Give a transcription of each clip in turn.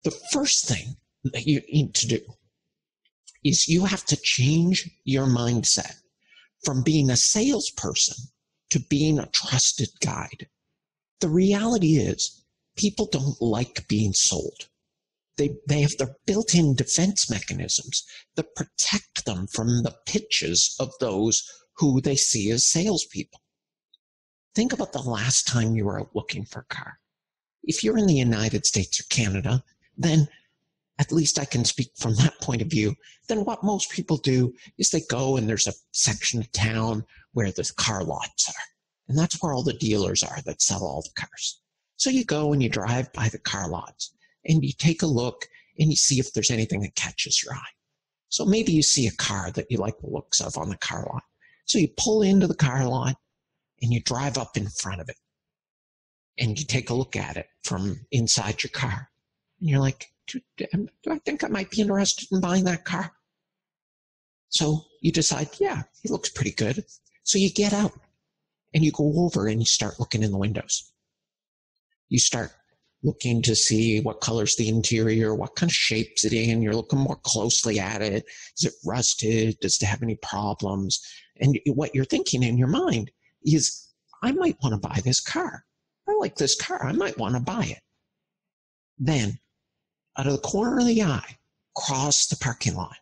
The first thing that you need to do is you have to change your mindset from being a salesperson to being a trusted guide. The reality is people don't like being sold. They have their built-in defense mechanisms that protect them from the pitches of those who they see as salespeople. Think about the last time you were out looking for a car. If you're in the United States or Canada, then at least I can speak from that point of view, then what most people do is they go and there's a section of town where the car lots are. And that's where all the dealers are that sell all the cars. So you go and you drive by the car lots and you take a look and you see if there's anything that catches your eye. So maybe you see a car that you like the looks of on the car lot. So you pull into the car lot and you drive up in front of it and you take a look at it from inside your car. And you're like, do I think I might be interested in buying that car? So you decide, yeah, he looks pretty good. So you get out and you go over and you start looking in the windows. You start looking to see what color's the interior, what kind of shape's it in. You're looking more closely at it. Is it rusted? Does it have any problems? And what you're thinking in your mind is, I might want to buy this car. I like this car. I might want to buy it. Then, out of the corner of the eye, across the parking lot,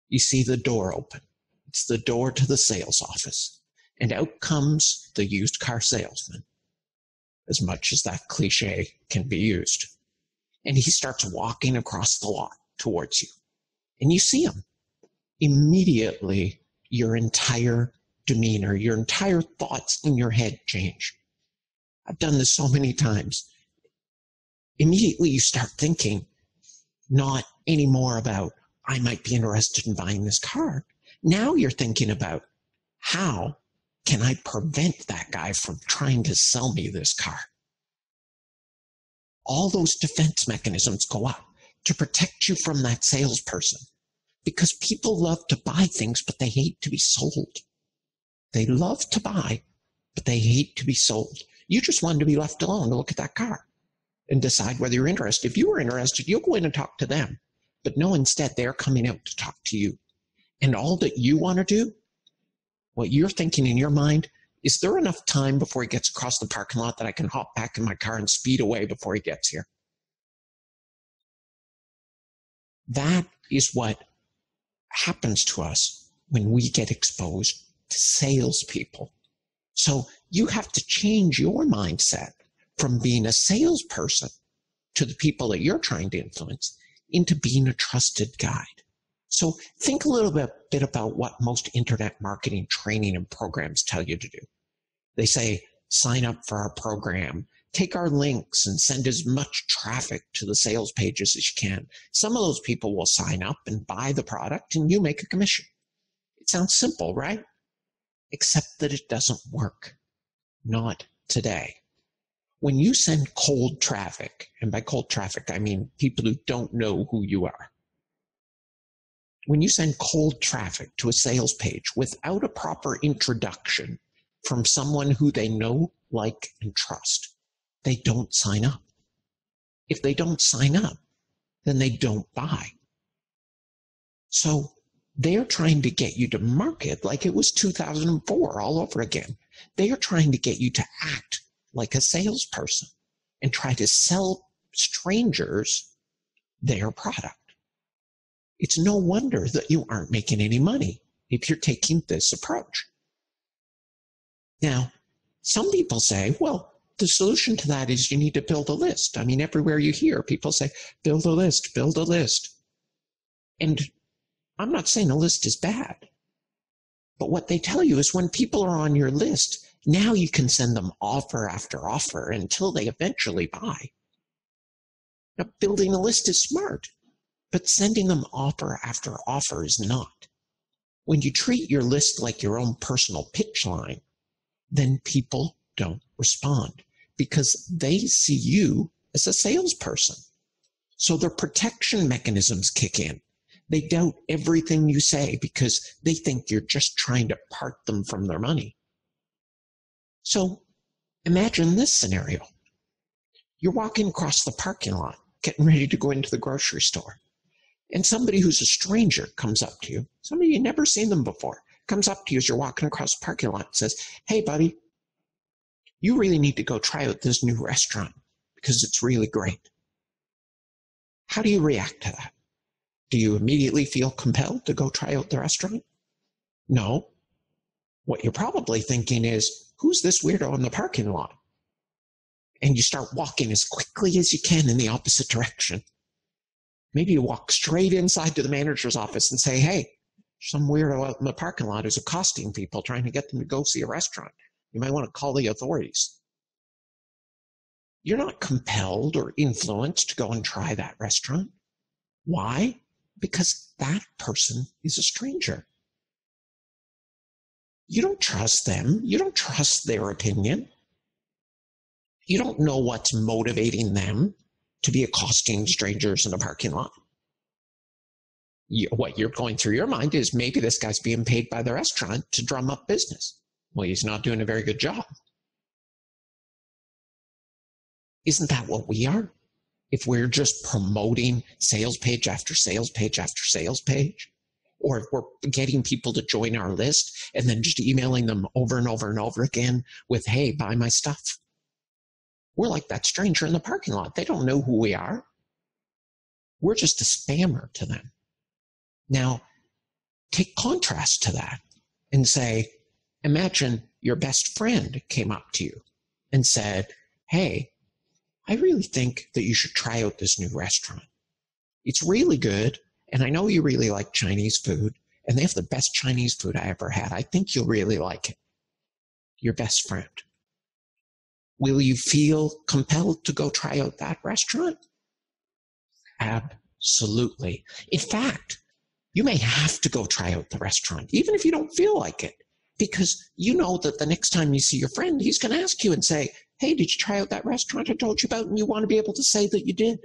you see the door open. It's the door to the sales office. And out comes the used car salesman, as much as that cliche can be used. And he starts walking across the lot towards you. And you see him. Immediately, your entire demeanor, your entire thoughts in your head change. I've done this so many times. Immediately, you start thinking, not anymore about, I might be interested in buying this car. Now you're thinking about, how can I prevent that guy from trying to sell me this car? All those defense mechanisms go up to protect you from that salesperson, because people love to buy things, but they hate to be sold. They love to buy, but they hate to be sold. You just want to be left alone to look at that car and decide whether you're interested. If you were interested, you'll go in and talk to them. But no, instead, they're coming out to talk to you. And all that you want to do, what you're thinking in your mind, is there enough time before he gets across the parking lot that I can hop back in my car and speed away before he gets here? That is what happens to us when we get exposed to salespeople. So you have to change your mindset from being a salesperson to the people that you're trying to influence into being a trusted guide. So think a little bit about what most internet marketing training and programs tell you to do. They say, sign up for our program, take our links and send as much traffic to the sales pages as you can. Some of those people will sign up and buy the product and you make a commission. It sounds simple, right? Except that it doesn't work. Not today. When you send cold traffic, and by cold traffic, I mean people who don't know who you are. When you send cold traffic to a sales page without a proper introduction from someone who they know, like, and trust, they don't sign up. If they don't sign up, then they don't buy. So they're trying to get you to market like it was 2004 all over again. They are trying to get you to act like a salesperson and try to sell strangers their product. It's no wonder that you aren't making any money if you're taking this approach. Now, some people say, well, the solution to that is you need to build a list. I mean, everywhere you hear people say, build a list, build a list. And I'm not saying a list is bad. But what they tell you is when people are on your list, now you can send them offer after offer until they eventually buy. Now, building a list is smart, but sending them offer after offer is not. When you treat your list like your own personal pitch line, then people don't respond because they see you as a salesperson. So their protection mechanisms kick in. They doubt everything you say because they think you're just trying to part them from their money. So imagine this scenario. You're walking across the parking lot getting ready to go into the grocery store. And somebody who's a stranger comes up to you, somebody you've never seen them before, comes up to you as you're walking across the parking lot and says, hey, buddy, you really need to go try out this new restaurant because it's really great. How do you react to that? Do you immediately feel compelled to go try out the restaurant? No. What you're probably thinking is, who's this weirdo in the parking lot? And you start walking as quickly as you can in the opposite direction. Maybe you walk straight inside to the manager's office and say, hey, some weirdo out in the parking lot is accosting people trying to get them to go see a restaurant. You might want to call the authorities. You're not compelled or influenced to go and try that restaurant. Why? Because that person is a stranger. You don't trust them. You don't trust their opinion. You don't know what's motivating them to be accosting strangers in a parking lot. What you're going through your mind is maybe this guy's being paid by the restaurant to drum up business. Well, he's not doing a very good job. Isn't that what we are? If we're just promoting sales page after sales page after sales page, or if we're getting people to join our list and then just emailing them over and over and over again with, hey, buy my stuff. We're like that stranger in the parking lot. They don't know who we are. We're just a spammer to them. Now, take contrast to that and say, imagine your best friend came up to you and said, hey, I really think that you should try out this new restaurant. It's really good, and I know you really like Chinese food, and they have the best Chinese food I ever had. I think you'll really like it. Your best friend. Will you feel compelled to go try out that restaurant? Absolutely. In fact, you may have to go try out the restaurant, even if you don't feel like it, because you know that the next time you see your friend, he's going to ask you and say, hey, did you try out that restaurant I told you about? And you want to be able to say that you did.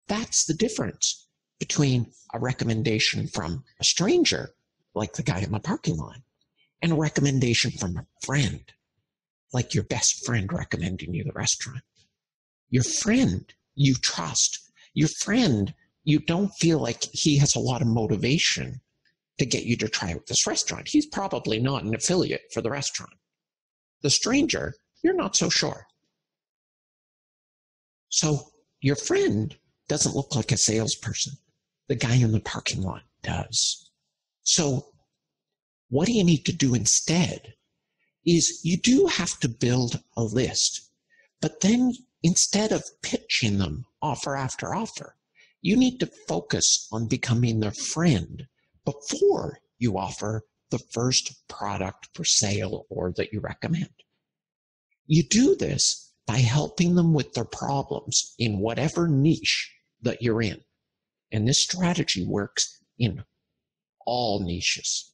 That's the difference between a recommendation from a stranger, like the guy in the parking lot, and a recommendation from a friend, like your best friend recommending you the restaurant. Your friend you trust. Your friend, you don't feel like he has a lot of motivation to get you to try out this restaurant. He's probably not an affiliate for the restaurant. The stranger, you're not so sure. So your friend doesn't look like a salesperson. The guy in the parking lot does. So what do you need to do instead is you do have to build a list, but then instead of pitching them offer after offer, you need to focus on becoming their friend before you offer the first product for sale or that you recommend. You do this by helping them with their problems in whatever niche that you're in. And this strategy works in all niches.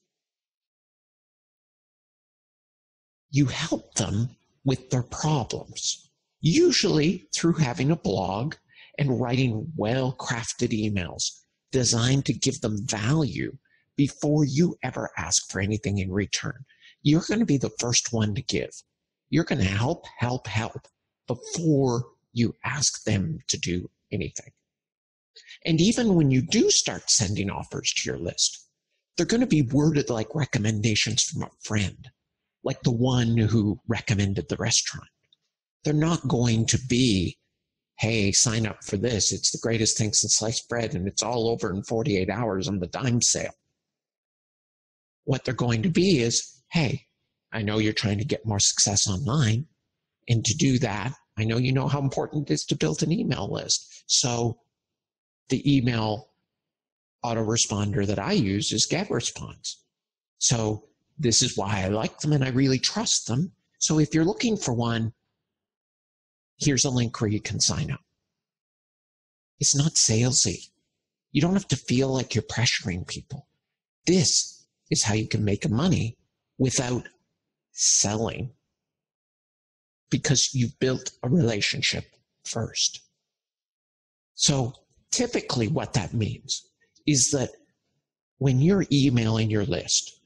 You help them with their problems, usually through having a blog and writing well-crafted emails designed to give them value before you ever ask for anything in return. You're going to be the first one to give. You're going to help before you ask them to do anything. And even when you do start sending offers to your list, they're going to be worded like recommendations from a friend, like the one who recommended the restaurant. They're not going to be, hey, sign up for this. It's the greatest thing since sliced bread, and it's all over in 48 hours on the dime sale. What they're going to be is, hey, I know you're trying to get more success online. And to do that, I know you know how important it is to build an email list. So the email autoresponder that I use is GetResponse. So this is why I like them and I really trust them. So if you're looking for one, here's a link where you can sign up. It's not salesy. You don't have to feel like you're pressuring people. This is how you can make money without selling, because you've built a relationship first. So typically what that means is that when you're emailing your list,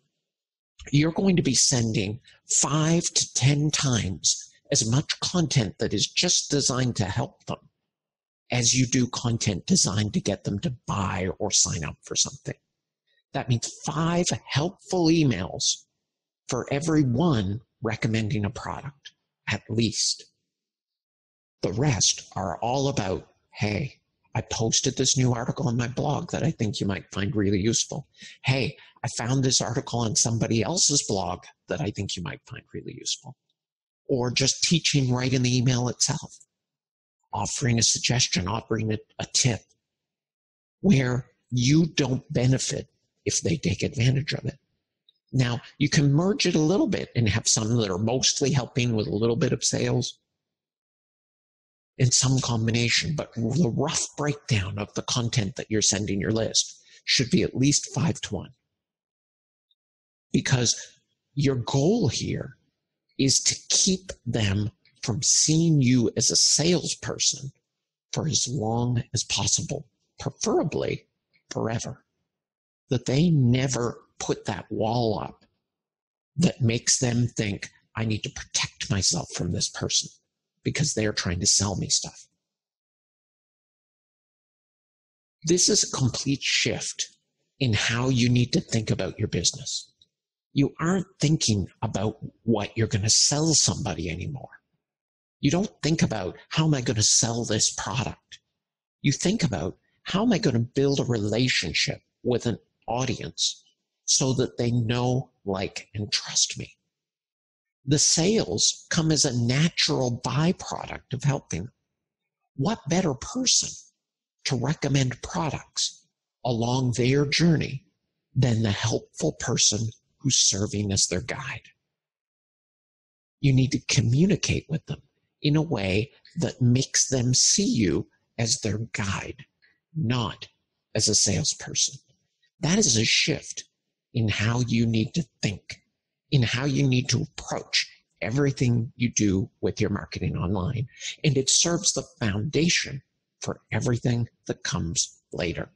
you're going to be sending 5 to 10 times as much content that is just designed to help them as you do content designed to get them to buy or sign up for something. That means 5 helpful emails for every one recommending a product, at least. The rest are all about, hey, I posted this new article on my blog that I think you might find really useful. Hey, I found this article on somebody else's blog that I think you might find really useful. Or just teaching right in the email itself, offering a suggestion, offering a tip where you don't benefit if they take advantage of it. Now, you can merge it a little bit and have some that are mostly helping with a little bit of sales in some combination, but the rough breakdown of the content that you're sending your list should be at least 5-1. Because your goal here is to keep them from seeing you as a salesperson for as long as possible, preferably forever. That they never put that wall up that makes them think, I need to protect myself from this person because they're trying to sell me stuff. This is a complete shift in how you need to think about your business. You aren't thinking about what you're going to sell somebody anymore. You don't think about, how am I going to sell this product? You think about, how am I going to build a relationship with an audience so that they know, like, and trust me? The sales come as a natural byproduct of helping. What better person to recommend products along their journey than the helpful person who's serving as their guide? You need to communicate with them in a way that makes them see you as their guide, not as a salesperson. That is a shift in how you need to think, in how you need to approach everything you do with your marketing online. And it serves the foundation for everything that comes later.